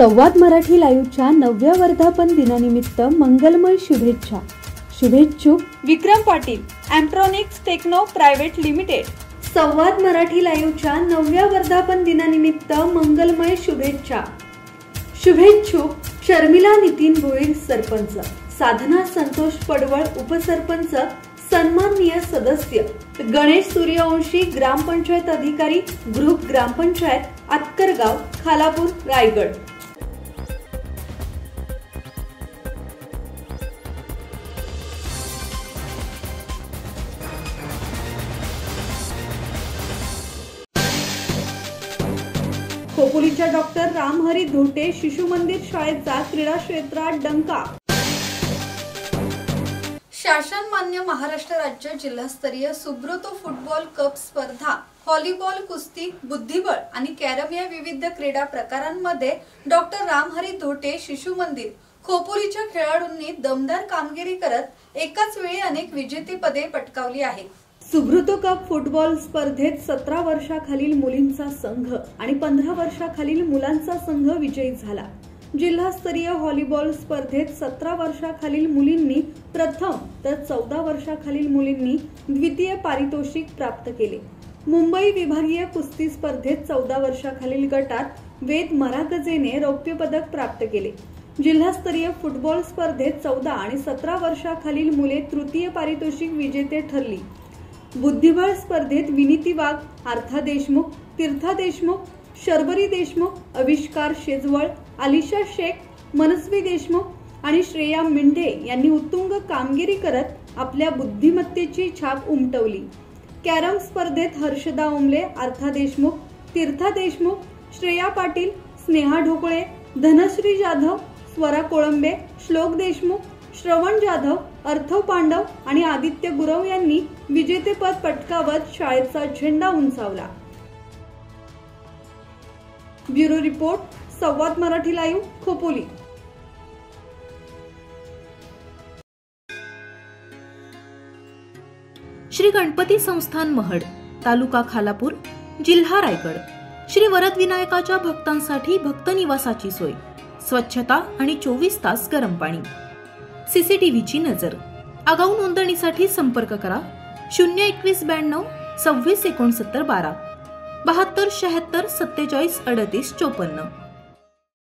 संवाद मराठी लाईव्हच्या 9व्या वर्धापन दिनानिमित्त मंगलमय शुभेच्छा. शुभेच्छुक विक्रम पाटील, एम्प्रोनिक्स टेक्नो प्रायव्हेट लिमिटेड. संवाद मराठी लाईव्हच्या 9व्या वर्धापन दिनानिमित्त मंगलमय शुभेच्छा. शुभेच्छुक शर्मिला नितीन भोईर सरपंच, साधना संतोष पडवळ उपसरपंच, सन्माननीय सदस्य गणेश सूर्यवंशी ग्रामपंचायत अधिकारी, ग्रुप ग्रामपंचायत आतकरगाव, खालापूर, रायगड. खोपोलीच्या डॉक्टर रामहरी धोटे शिशु मंदिर शाळेचा क्रीडा क्षेत्रात डंका. शासन मान्य महाराष्ट्र राज्य जिल्हास्तरीय सुब्रोतो फुटबॉल कप स्पर्धा, व्हॉलीबॉल, कुस्ती, बुद्धिबळ आणि कॅरम या विविध क्रीडा प्रकारांमध्ये डॉक्टर रामहरी धोटे शिशु मंदिर खोपोलीच्या खेळाडूंनी दमदार कामगिरी करत एकाच वेळी अनेक विजेतेपदे पटकावली आहेत. सुब्रोतो कप फुटबॉल स्पर्धेत 17 वर्षाखालील मुलींचा संघ आणि 15 वर्षाखालील मुलांचा संघ विजयी झाला. जिल्हास्तरीय व्हॉलीबॉल स्पर्धेत 17 वर्षाखालील मुलींनी प्रथम तर 14 वर्षाखालील मुलींनी द्वितीय पारितोषिक प्राप्त केले. मुंबई विभागीय कुस्ती स्पर्धेत 14 वर्षाखालील गटात वेद मरागजेने रौप्य पदक प्राप्त केले. जिल्हास्तरीय फुटबॉल स्पर्धेत 14 आणि 17 वर्षाखालील मुले तृतीय पारितोषिक विजेते ठरली. बुद्धिबळ स्पर्धेत विनीती वाघ, आर्था देशमुख, तीर्था देशमुख, शर्वरी देशमुख, आविष्कार शेजवळ, आलिशा शेख, मनस्वी देशमुख आणि श्रेया मिंढे यांनी उत्तुंग कामगिरी करत आपल्या बुद्धिमत्तेची छाप उमटवली. कॅरम स्पर्धेत हर्षदा ओमले, आर्था देशमुख, तीर्था देशमुख, श्रेया पाटील, स्नेहा ढोकळे, धनश्री जाधव, स्वरा कोळंबे, श्लोक देशमुख, श्रवण जाधव, अर्थव पांडव आणि आदित्य गुरव यांनी विजेतेपद पटकावत शाळेचा झेंडा उंचावला. ब्युरो रिपोर्ट, संवाद मराठी लाईव्ह, खोपोली. श्री गणपती संस्थान महड, तालुका खालापूर, जिल्हा रायगड. श्री वरद विनायकाच्या भक्तांसाठी भक्त निवासाची सोय, स्वच्छता आणि 24 तास गरम पाणी. सीसीटीव्हीची नजर. आगाऊ नोंदणीसाठी संपर्क करा 02192 26 69 12 72 76 47 38 54.